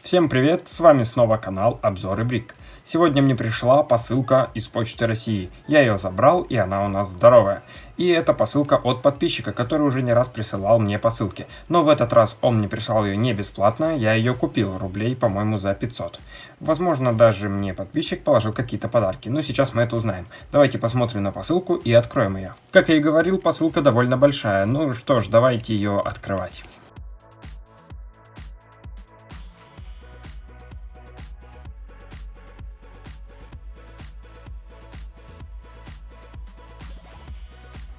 Всем привет, с вами снова канал Обзоры Брик. Сегодня мне пришла посылка из Почты России. Я ее забрал, и она у нас здоровая. И это посылка от подписчика, который уже не раз присылал мне посылки. Но в этот раз он мне прислал ее не бесплатно, я ее купил рублей, по-моему, за 500. Возможно, даже мне подписчик положил какие-то подарки, но сейчас мы это узнаем. Давайте посмотрим на посылку и откроем ее. Как я и говорил, посылка довольно большая. Ну что ж, давайте ее открывать.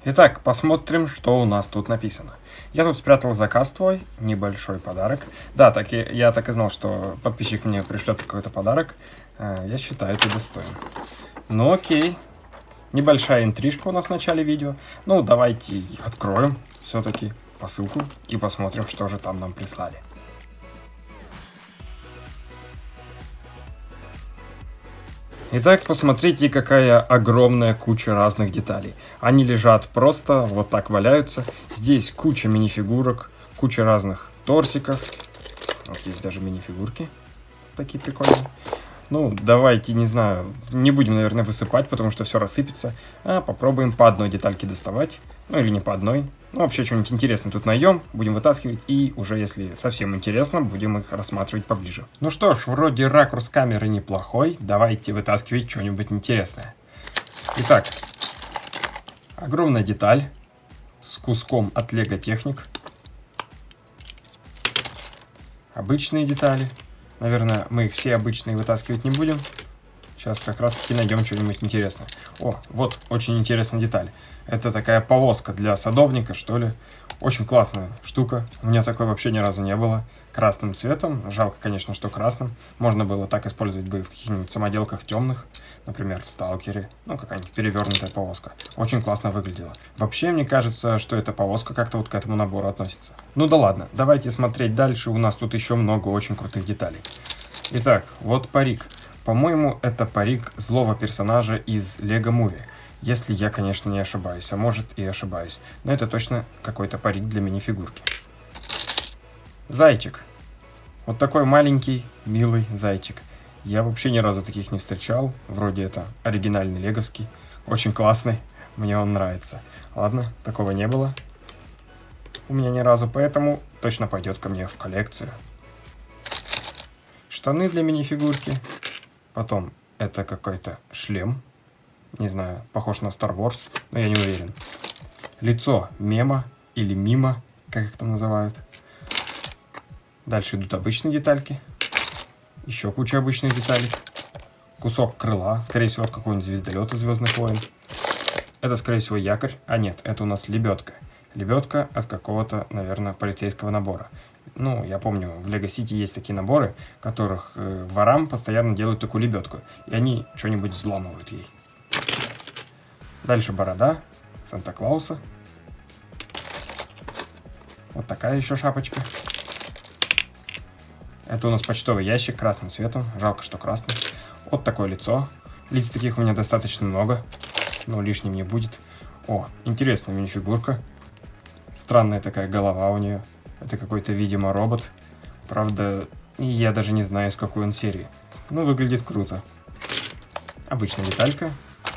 Итак, посмотрим, что у нас тут написано. Я тут спрятал заказ твой, небольшой подарок. Да, я так и знал, что подписчик мне пришлет какой-то подарок. Я считаю, ты достоин. Ну окей. Небольшая интрижка у нас в начале видео. Ну, давайте откроем все-таки посылку и посмотрим, что же там нам прислали. Итак, посмотрите, какая огромная куча разных деталей. Они лежат просто, вот так валяются. Здесь куча минифигурок, куча разных торсиков. Вот есть даже минифигурки такие прикольные. Ну, давайте, не знаю, не будем, наверное, высыпать, потому что все рассыпется. А попробуем по одной детальке доставать. Ну, или не по одной. Ну, вообще, что-нибудь интересное тут найдем, будем вытаскивать. И уже, если совсем интересно, будем их рассматривать поближе. Ну что ж, вроде ракурс камеры неплохой. Давайте вытаскивать что-нибудь интересное. Итак, огромная деталь с куском от Lego Technic. Обычные детали. Наверное, мы их все обычные вытаскивать не будем. Сейчас как раз таки найдем что-нибудь интересное. О, вот очень интересная деталь. Это такая повозка для садовника, что ли. Очень классная штука. У меня такой вообще ни разу не было. Красным цветом. Жалко, конечно, что красным. Можно было так использовать бы в каких-нибудь самоделках темных. Например, в Сталкере. Ну, какая-нибудь перевернутая повозка. Очень классно выглядела. Вообще, мне кажется, что эта повозка как-то вот к этому набору относится. Ну да ладно, давайте смотреть дальше. У нас тут еще много очень крутых деталей. Итак, вот парик. По-моему, это парик злого персонажа из Lego Movie. Если я, конечно, не ошибаюсь, а может и ошибаюсь. Но это точно какой-то парик для минифигурки. Зайчик. Вот такой маленький, милый зайчик. Я вообще ни разу таких не встречал. Вроде это оригинальный леговский. Очень классный. Мне он нравится. Ладно, такого не было у меня ни разу, поэтому точно пойдет ко мне в коллекцию. Штаны для минифигурки. Потом это какой-то шлем. Не знаю, похож на Star Wars, но я не уверен. Лицо мема или мима, как их там называют. Дальше идут обычные детальки. Еще куча обычных деталей. Кусок крыла, скорее всего, от какого-нибудь звездолета Звездных войн. Это, скорее всего, якорь. А нет, это у нас лебедка. Лебедка от какого-то, наверное, полицейского набора. Ну, я помню, в Lego City есть такие наборы, в которых ворам постоянно делают такую лебедку. И они что-нибудь взламывают ей. Дальше борода Санта-Клауса. Вот такая еще шапочка. Это у нас почтовый ящик красным цветом. Жалко, что красный. Вот такое лицо. Лиц таких у меня достаточно много. Но лишним не будет. О, интересная минифигурка. Странная такая голова у нее. Это какой-то, видимо, робот. Правда, я даже не знаю, из какой он серии. Но выглядит круто. Обычная деталька.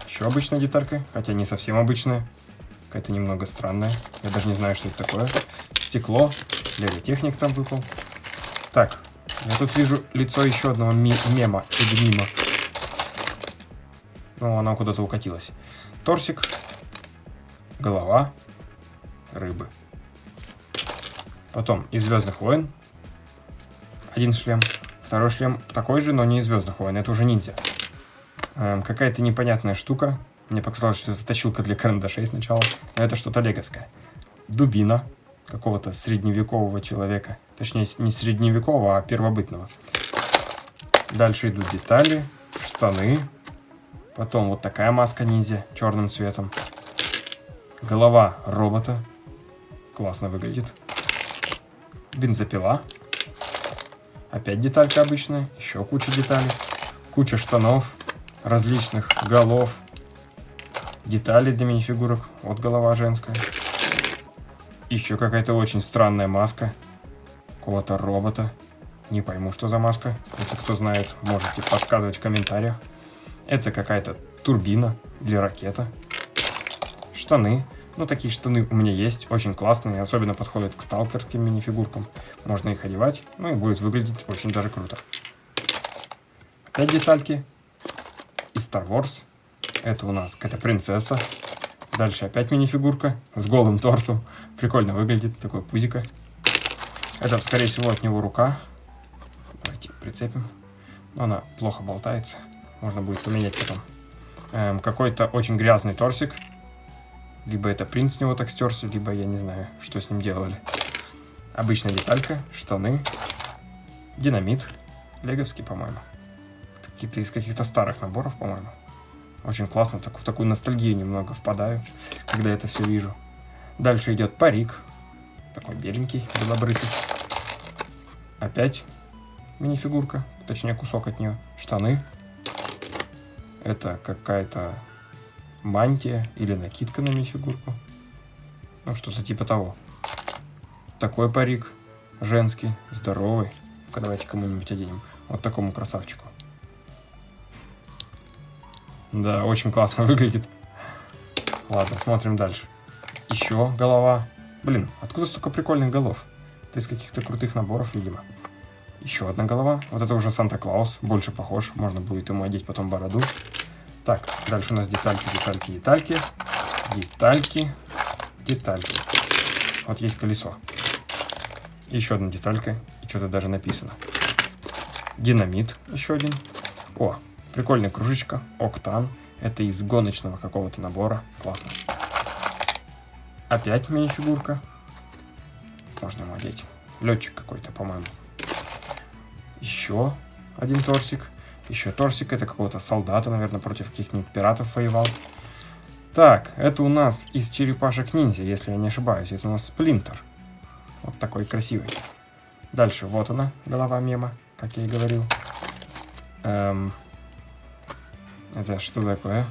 Еще обычная деталька. Хотя не совсем обычная. Какая-то немного странная. Я даже не знаю, что это такое. Стекло. Lego Technic там выпал. Так, я тут вижу лицо еще одного мема или мима. Ну, она куда-то укатилась. Торсик. Голова. Рыбы. Потом из Звездных войн. Один шлем. Второй шлем такой же, но не из Звездных войн. Это уже ниндзя. Какая-то непонятная штука. Мне показалось, что это точилка для карандашей сначала. Но это что-то леговское. Дубина какого-то средневекового человека. Точнее, не средневекового, а первобытного. Дальше идут детали. Штаны. Потом вот такая маска ниндзя черным цветом. Голова робота. Классно выглядит. Бензопила. Опять деталька обычная. Еще куча деталей. Куча штанов. Различных голов. Детали для минифигурок. Вот голова женская. Еще какая-то очень странная маска. Какого-то робота. Не пойму, что за маска. Если кто знает, можете подсказывать в комментариях. Это какая-то турбина или ракета. Штаны. Ну, такие штаны у меня есть, очень классные, особенно подходят к сталкерским минифигуркам. Можно их одевать, ну и будет выглядеть очень даже круто. Опять детальки из Star Wars. Это у нас какая-то принцесса. Дальше опять минифигурка с голым торсом. Прикольно выглядит, такое пузико. Это, скорее всего, от него рука. Давайте прицепим. Но она плохо болтается. Можно будет поменять потом. Какой-то очень грязный торсик. Либо это принт с него так стерся, либо я не знаю, что с ним делали. Обычная деталька, штаны, динамит, леговский, по-моему. Какие-то из каких-то старых наборов, по-моему. Очень классно, в такую ностальгию немного впадаю, когда это все вижу. Дальше идет парик, такой беленький, белобрысый. Опять минифигурка, точнее кусок от нее. Штаны. Это какая-то мантия или накидка на минифигурку. Ну, что-то типа того. Такой парик женский, здоровый. Давайте кому-нибудь оденем. Вот такому красавчику. Да, очень классно выглядит. Ладно, смотрим дальше. Еще голова. Блин, откуда столько прикольных голов? Это из каких-то крутых наборов, видимо. Еще одна голова. Вот это уже Санта-Клаус. Больше похож. Можно будет ему одеть потом бороду. Так, дальше у нас детальки, детальки, детальки. Детальки, детальки. Вот есть колесо. Еще одна деталька. И что-то даже написано. Динамит. Еще один. О, прикольная кружечка. Октан. Это из гоночного какого-то набора. Классно. Опять минифигурка. Можно ему одеть. Летчик какой-то, по-моему. Еще один торсик. Еще торсик. Это какого-то солдата, наверное, против каких-нибудь пиратов воевал. Так, это у нас из черепашек-ниндзя, если я не ошибаюсь. Это у нас Сплинтер. Вот такой красивый. Дальше, вот она, голова мема, как я и говорил. Это что такое?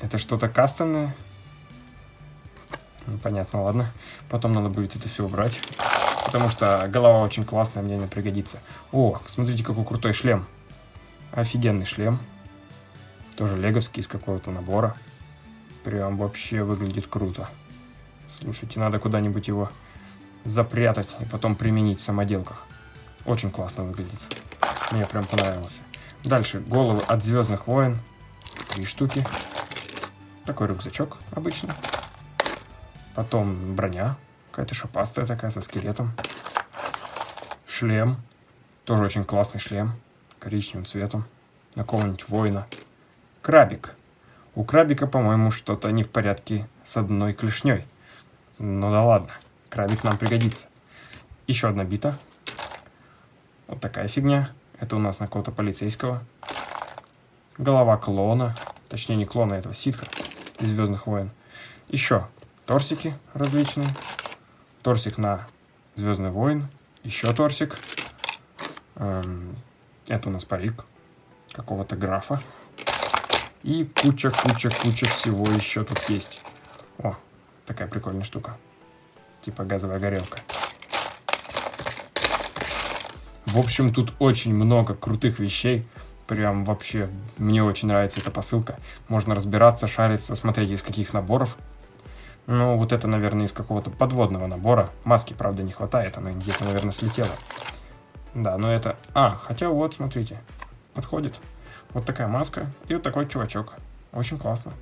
Это что-то кастомное? Непонятно, ладно. Потом надо будет это все убрать. Потому что голова очень классная, мне не пригодится. О, смотрите, какой крутой шлем. Офигенный шлем. Тоже леговский из какого-то набора. Прям вообще выглядит круто. Слушайте, надо куда-нибудь его запрятать и потом применить в самоделках. Очень классно выглядит. Мне прям понравился. Дальше головы от Звездных войн. 3 штуки. Такой рюкзачок обычный. Потом броня. Какая-то шипастая такая, со скелетом. Шлем. Тоже очень классный шлем. Коричневым цветом. На какого-нибудь воина. Крабик. У крабика, по-моему, что-то не в порядке с одной клешней. Ну да ладно. Крабик нам пригодится. Еще одна бита. Вот такая фигня. Это у нас на какого-то полицейского. Голова клона. Точнее, не клона, этого ситха из Звездных войн. Еще торсики различные. Торсик на Звездный войн. Еще торсик. Это у нас парик какого-то графа. И куча всего еще тут есть. О, такая прикольная штука. Типа газовая горелка. В общем, тут очень много крутых вещей. Прям вообще, мне очень нравится эта посылка. Можно разбираться, шариться, смотреть из каких наборов. Ну, вот это, наверное, из какого-то подводного набора. Маски, правда, не хватает, она где-то, наверное, слетела. Да, но это... А, хотя вот, смотрите, подходит. Вот такая маска и вот такой чувачок. Очень классно.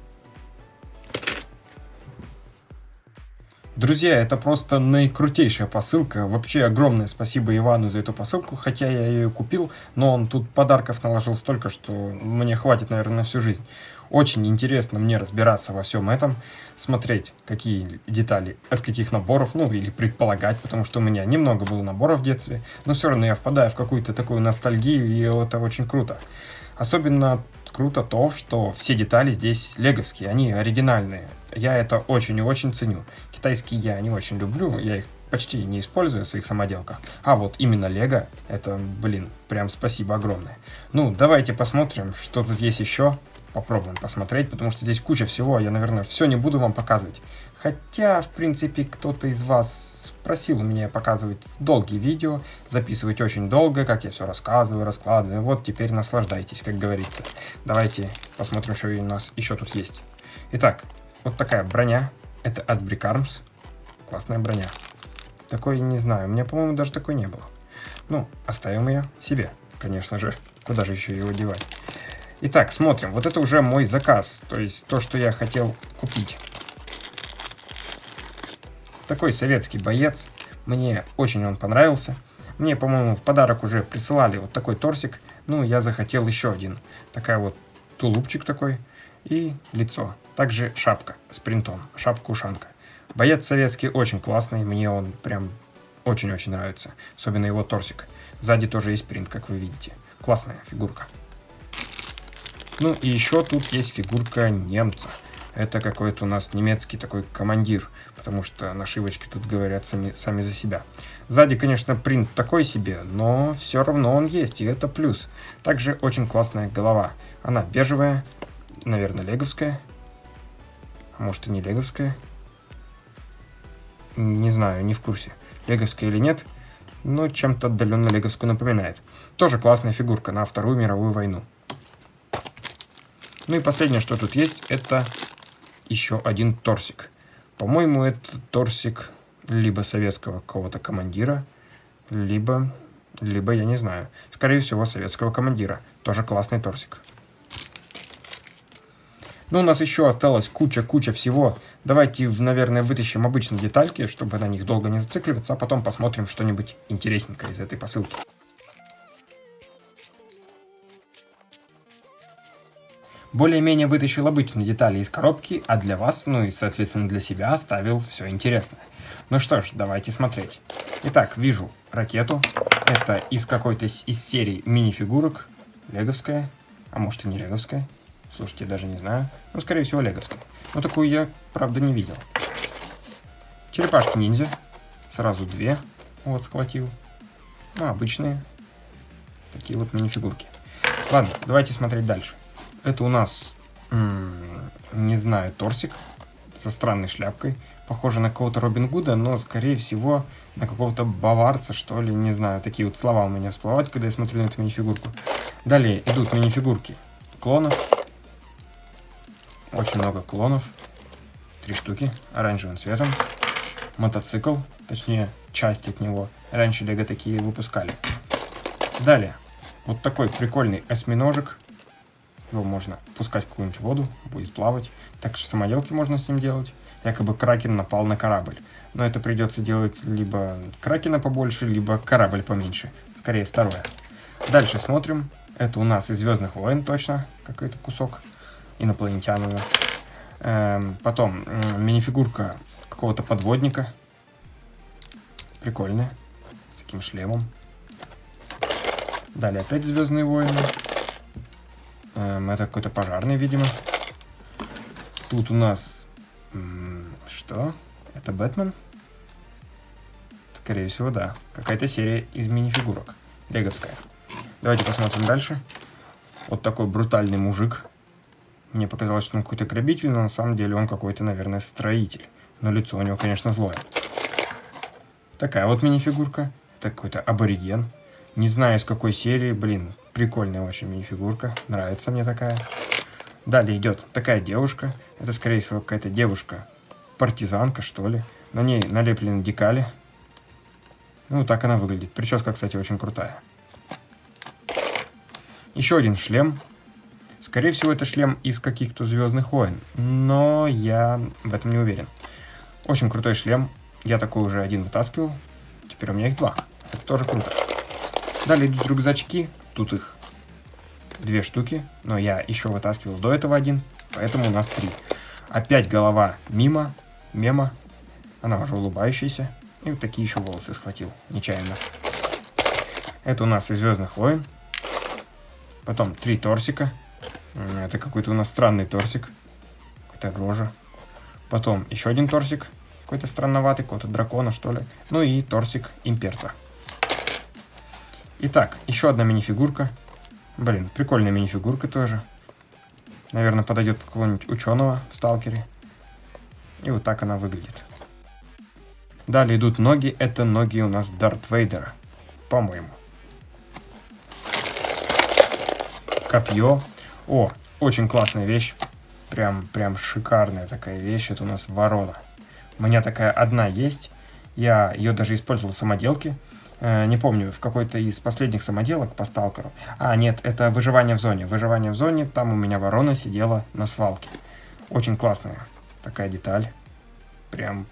Друзья, это просто наикрутейшая посылка. Вообще огромное спасибо Ивану за эту посылку. Хотя я ее купил, но он тут подарков наложил столько, что мне хватит, наверное, на всю жизнь. Очень интересно мне разбираться во всем этом, смотреть, какие детали от каких наборов, ну или предполагать, потому что у меня немного было наборов в детстве, но все равно я впадаю в какую-то такую ностальгию, и это очень круто. Особенно круто то, что все детали здесь леговские, они оригинальные. Я это очень и очень ценю. Китайские я не очень люблю, я их почти не использую в своих самоделках. А вот именно лего, это, блин, прям спасибо огромное. Ну, давайте посмотрим, что тут есть еще. попробуем посмотреть, потому что здесь куча всего, я, наверное, все не буду вам показывать. Хотя, в принципе, кто-то из вас просил меня показывать долгие видео, записывать очень долго, как я все рассказываю, раскладываю. Вот теперь наслаждайтесь, как говорится. Давайте посмотрим, что у нас еще тут есть. Итак, вот такая броня. Это от Brick Arms. Классная броня. Такой, не знаю, у меня, по-моему, даже такой не было. Ну, оставим ее себе, конечно же. Куда же еще его девать? Итак, смотрим. Вот это уже мой заказ. То есть то, что я хотел купить. Такой советский боец. Мне очень он понравился. Мне, по-моему, в подарок уже присылали вот такой торсик. Ну, я захотел еще один. Такая вот тулупчик такой. И лицо. Также шапка с принтом. Шапка-ушанка. Боец советский очень классный. Мне он прям очень-очень нравится. Особенно его торсик. Сзади тоже есть принт, как вы видите. Классная фигурка. Ну и еще тут есть фигурка немца. Это какой-то у нас немецкий такой командир. Потому что нашивочки тут говорят сами за себя. Сзади, конечно, принт такой себе, но все равно он есть, и это плюс. Также очень классная голова. Она бежевая, наверное, леговская. А может и не леговская. Не знаю, не в курсе, леговская или нет. Но чем-то отдаленно леговскую напоминает. Тоже классная фигурка на Вторую мировую войну. Ну и последнее, что тут есть, это еще один торсик. По-моему, это торсик либо советского какого-то командира, либо я не знаю. Скорее всего, советского командира. Тоже классный торсик. Ну, у нас еще осталось куча всего. Давайте, наверное, вытащим обычные детальки, чтобы на них долго не зацикливаться, а потом посмотрим что-нибудь интересненькое из этой посылки. Более-менее вытащил обычные детали из коробки, а для вас, ну и, соответственно, для себя оставил все интересное. Ну что ж, давайте смотреть. Итак, вижу ракету. Это из какой-то из серии мини-фигурок. Леговская, а может и не леговская. Слушайте, даже не знаю. Ну, скорее всего, леговская. Но такую я, правда, не видел. Черепашки-ниндзя. Сразу две. Вот, схватил. Ну, обычные. Такие вот мини-фигурки. Ладно, давайте смотреть дальше. Это у нас, не знаю, торсик со странной шляпкой. Похоже на какого-то Робин Гуда, но, скорее всего, на какого-то баварца, что ли. Не знаю, такие вот слова у меня всплывают, когда я смотрю на эту мини-фигурку. Далее идут мини-фигурки клонов. Очень много клонов. 3 штуки. Оранжевым цветом. Мотоцикл. Точнее, часть от него. Раньше Лего такие выпускали. Далее. Вот такой прикольный осьминожек. Его можно пускать в какую-нибудь воду. Будет плавать. Также самоделки можно с ним делать. Якобы Кракен напал на корабль. Но это придется делать либо Кракена побольше, либо корабль поменьше. Скорее второе. Дальше смотрим. Это у нас из Звездных войн точно. Какой-то кусок. Инопланетянина. Потом мини-фигурка какого-то подводника. Прикольная. С таким шлемом. Далее опять Звездные войны. Это какой-то пожарный, видимо. Тут у нас... что? Это Бэтмен? Скорее всего, да. Какая-то серия из мини-фигурок. Леговская. Давайте посмотрим дальше. Вот такой брутальный мужик. Мне показалось, что он какой-то грабитель, но на самом деле он какой-то, наверное, строитель. Но лицо у него, конечно, злое. Такая вот мини-фигурка. Это какой-то абориген. Не знаю, из какой серии. Блин, прикольная очень мини-фигурка. Нравится мне такая. Далее идет такая девушка. Это, скорее всего, какая-то девушка-партизанка, что ли. На ней налеплены декали. Ну, так она выглядит. Прическа, кстати, очень крутая. Еще один шлем. Скорее всего, это шлем из каких-то Звездных войн. Но я в этом не уверен. Очень крутой шлем. Я такой уже один вытаскивал. Теперь у меня их 2. Это тоже круто. Далее идут рюкзачки. Тут их 2 штуки. Но я еще вытаскивал до этого один. Поэтому у нас 3. Опять голова мема. Она уже улыбающаяся. И вот такие еще волосы схватил. Нечаянно. Это у нас из Звездных войн. Потом 3 торсика. Это какой-то у нас странный торсик. Какая-то рожа. Потом еще один торсик. Какой-то странноватый, какого-то дракона, что ли. Ну и торсик имперца. Итак, еще одна мини-фигурка. Блин, прикольная мини-фигурка тоже. Наверное, подойдет какого-нибудь ученого в сталкере. И вот так она выглядит. Далее идут ноги. Это ноги у нас Дарт Вейдера, по-моему. Копье. О, очень классная вещь. Прям шикарная такая вещь. Это у нас ворона. У меня такая одна есть. Я ее даже использовал в самоделке. Не помню, в какой-то из последних самоделок по сталкеру. А, нет, это выживание в зоне. Выживание в зоне, там у меня ворона сидела на свалке. Очень классная такая деталь. Прям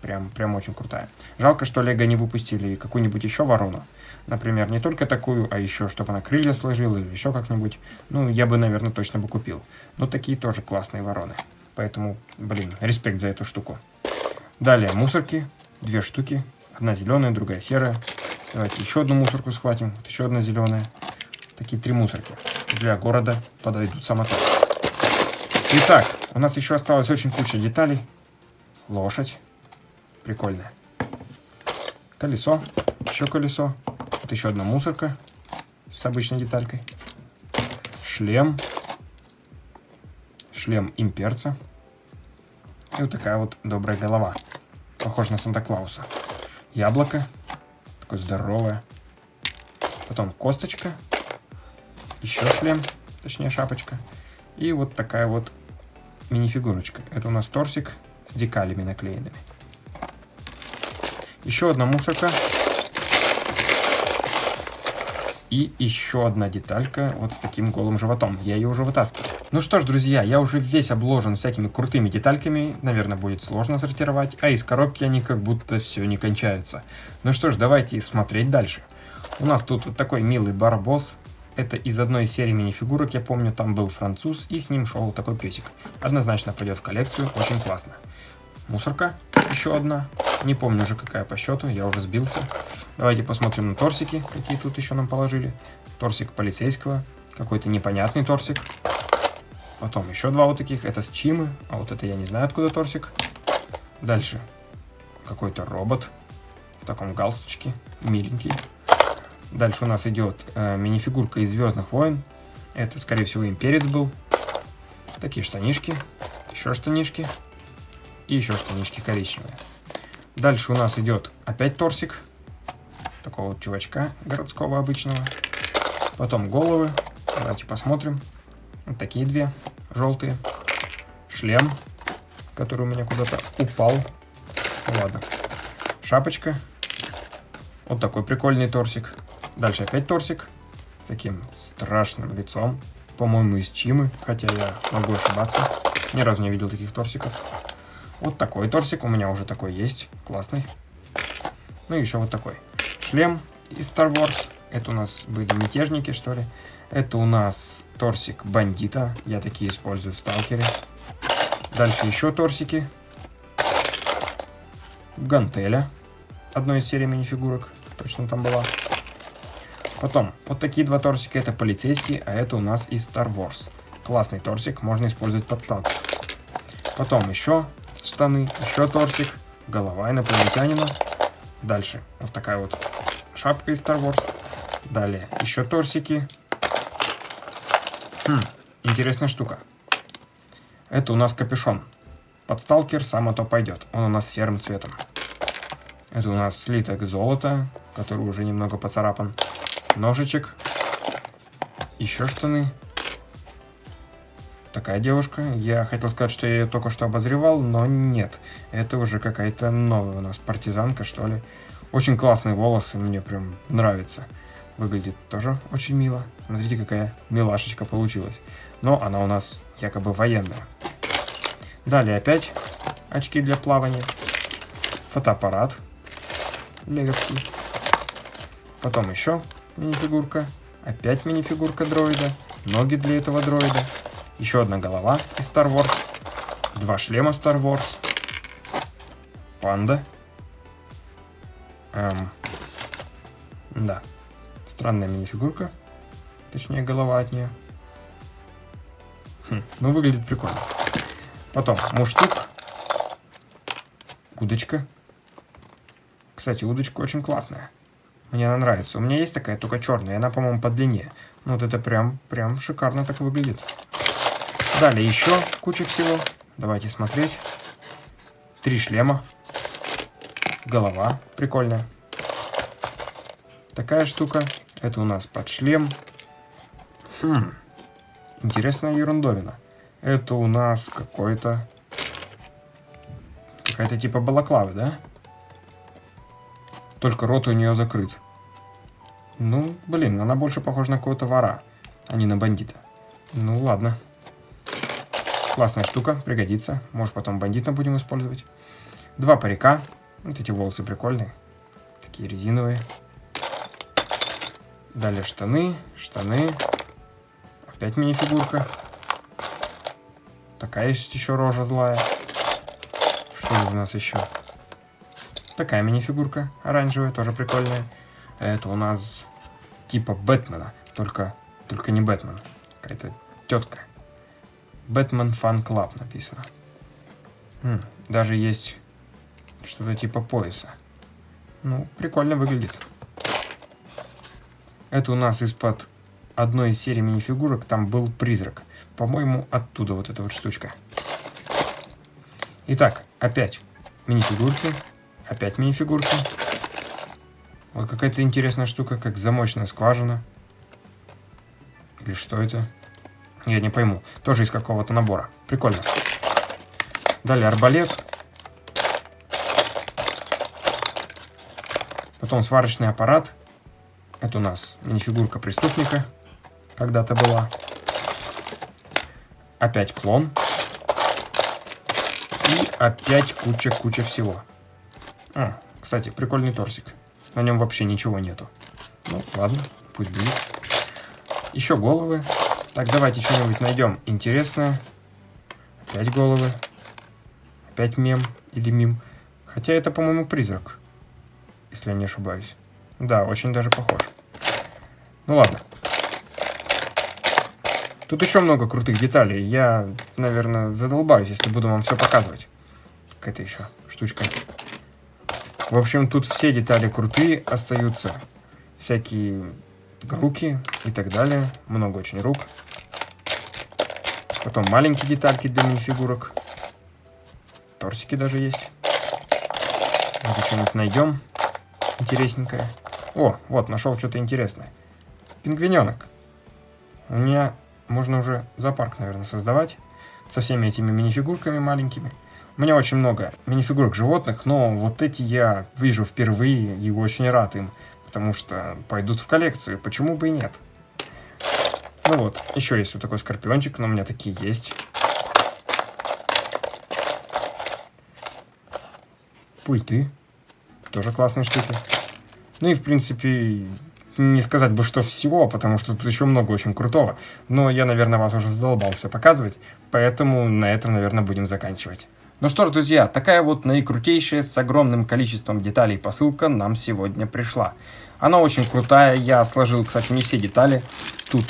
очень крутая. Жалко, что Лего не выпустили какую-нибудь еще ворону. Например, не только такую, а еще, чтобы она крылья сложила или еще как-нибудь. Ну, я бы, наверное, точно бы купил. Но такие тоже классные вороны. Поэтому, блин, респект за эту штуку. Далее мусорки. 2 штуки. Одна зеленая, другая серая. Давайте еще одну мусорку схватим. Вот еще одна зеленая. Такие 3 мусорки. Для города подойдут самоток. Итак, у нас еще осталось очень куча деталей. Лошадь. Прикольная. Колесо. Еще колесо. Вот еще одна мусорка с обычной деталькой. Шлем. Шлем имперца. И вот такая вот добрая голова. Похож на Санта-Клауса. Яблоко. Такое здоровое. Потом косточка. Еще шлем. Точнее шапочка. И вот такая вот мини-фигурочка. Это у нас торсик с декалями наклеенными. Еще одна мусорка. И еще одна деталька вот с таким голым животом. Я ее уже вытаскивал. Ну что ж, друзья, я уже весь обложен всякими крутыми детальками. Наверное, будет сложно сортировать. А из коробки они как будто все не кончаются. Ну что ж, давайте смотреть дальше. У нас тут вот такой милый барбос. Это из одной из серий мини-фигурок, я помню, там был француз, и с ним шел такой песик. Однозначно пойдет в коллекцию, очень классно. Мусорка, еще одна. Не помню уже какая по счету, я уже сбился. Давайте посмотрим на торсики, какие тут еще нам положили. Торсик полицейского, какой-то непонятный торсик. Потом еще 2 вот таких, это с Чимы, а вот это я не знаю откуда торсик. Дальше какой-то робот в таком галстучке, миленький. Дальше у нас идет мини-фигурка из Звездных войн. Это, скорее всего, имперец был. Такие штанишки, еще штанишки и еще штанишки коричневые. Дальше у нас идет опять торсик такого вот чувачка городского обычного. Потом головы. Давайте посмотрим. Вот такие 2 желтые. Шлем, который у меня куда-то упал. Ну, ладно. Шапочка. Вот такой прикольный торсик. Дальше опять торсик. С таким страшным лицом. По-моему, из Чимы. Хотя я могу ошибаться. Ни разу не видел таких торсиков. Вот такой торсик. У меня уже такой есть. Классный. Ну и еще вот такой. Шлем из Star Wars. Это у нас были мятежники, что ли. Это у нас торсик бандита. Я такие использую в сталкере. Дальше еще торсики. Гантеля. Одной из серий мини-фигурок. Точно там была. Потом, вот такие 2 торсика. Это полицейский, а это у нас из Star Wars. Классный торсик, можно использовать под сталкер. Потом еще штаны, еще торсик. Голова инопланетянина. Дальше вот такая вот шапка из Star Wars. Далее еще торсики. Интересная штука. Это у нас капюшон. Под сталкер само то пойдет. Он у нас серым цветом. Это у нас слиток золота, который уже немного поцарапан. Ножичек. Еще штаны. Такая девушка. Я хотел сказать, что я ее только что обозревал, но нет. Это уже какая-то новая у нас партизанка, что ли. Очень классные волосы, мне прям нравится. Выглядит тоже очень мило. Смотрите, какая милашечка получилась. Но она у нас якобы военная. Далее опять очки для плавания. Фотоаппарат леговский. Потом еще мини-фигурка. Опять мини-фигурка дроида. Ноги для этого дроида. Еще одна голова из Star Wars. 2 шлема Star Wars. Панда. Да. Странная мини-фигурка. Точнее, голова от нее. Ну, выглядит прикольно. Потом муштук. Удочка. Кстати, удочка очень классная. Мне она нравится. У меня есть такая, только черная. Она, по-моему, по длине. Ну, вот это прям шикарно так выглядит. Далее еще куча всего. Давайте смотреть. 3 шлема. Голова прикольная. Такая штука. Это у нас под шлем. Интересная ерундовина. Это у нас какая-то типа балаклавы, да? Только рот у нее закрыт. Ну, блин, она больше похожа на какого-то вора, а не на бандита. Ну, ладно. Классная штука, пригодится. Может, потом бандита будем использовать. 2 парика. Вот эти волосы прикольные. Такие резиновые. Далее штаны. Опять мини-фигурка. Такая есть еще рожа злая. Что у нас еще? Такая мини-фигурка оранжевая, тоже прикольная. Это у нас типа Бэтмена, только не Бэтмен. Какая-то тетка. Бэтмен Фан Клаб написано. Даже есть что-то типа пояса. Ну, прикольно выглядит. Это у нас из-под одной из серий мини-фигурок, там был призрак. По-моему, оттуда вот эта вот штучка. Итак, опять мини-фигурки. Опять мини-фигурки. Вот какая-то интересная штука, как замочная скважина. Или что это? Я не пойму. Тоже из какого-то набора. Прикольно. Далее арбалет. Потом сварочный аппарат. Это у нас мини-фигурка преступника. Когда-то была. Опять клон. И опять куча всего. Кстати, прикольный торсик. На нем вообще ничего нету. Ну, ладно, пусть будет. Еще головы. Так, давайте что-нибудь найдем интересное. Опять головы. Опять мем или мим. Хотя это, по-моему, призрак. Если я не ошибаюсь. Да, очень даже похож. Ну ладно. Тут еще много крутых деталей. Я, наверное, задолбаюсь, если буду вам все показывать. Какая-то еще штучка. В общем, тут все детали крутые остаются. Всякие руки и так далее. Много очень рук. Потом маленькие детальки для мини-фигурок. Торсики даже есть. Вот что-нибудь найдем интересненькое. О, вот, нашел что-то интересное. Пингвиненок. У меня можно уже зоопарк, наверное, создавать. Со всеми этими мини-фигурками маленькими. У меня очень много мини-фигурок животных, но вот эти я вижу впервые и очень рад им. Потому что пойдут в коллекцию, почему бы и нет. Ну вот, еще есть вот такой скорпиончик, но у меня такие есть. Пульты. Тоже классные штуки. Ну и в принципе, не сказать бы, что всего, потому что тут еще много очень крутого. Но я, наверное, вас уже задолбал все показывать, поэтому на этом, наверное, будем заканчивать. Ну что ж, друзья, такая вот наикрутейшая с огромным количеством деталей посылка нам сегодня пришла. Она очень крутая, я сложил, кстати, не все детали. Тут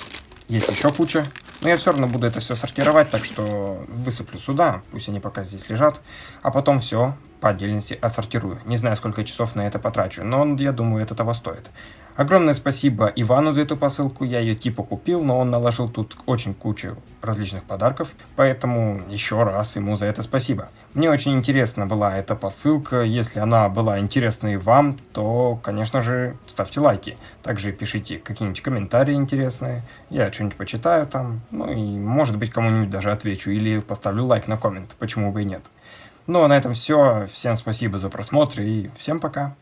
есть еще куча, но я все равно буду это все сортировать, так что высыплю сюда, пусть они пока здесь лежат, а потом все по отдельности отсортирую. Не знаю, сколько часов на это потрачу, но я думаю, это того стоит. Огромное спасибо Ивану за эту посылку, я ее типа купил, но он наложил тут очень кучу различных подарков, поэтому еще раз ему за это спасибо. Мне очень интересна была эта посылка, если она была интересна и вам, то, конечно же, ставьте лайки. Также пишите какие-нибудь комментарии интересные, я что-нибудь почитаю там, ну и может быть кому-нибудь даже отвечу или поставлю лайк на коммент, почему бы и нет. Ну а на этом все, всем спасибо за просмотр и всем пока.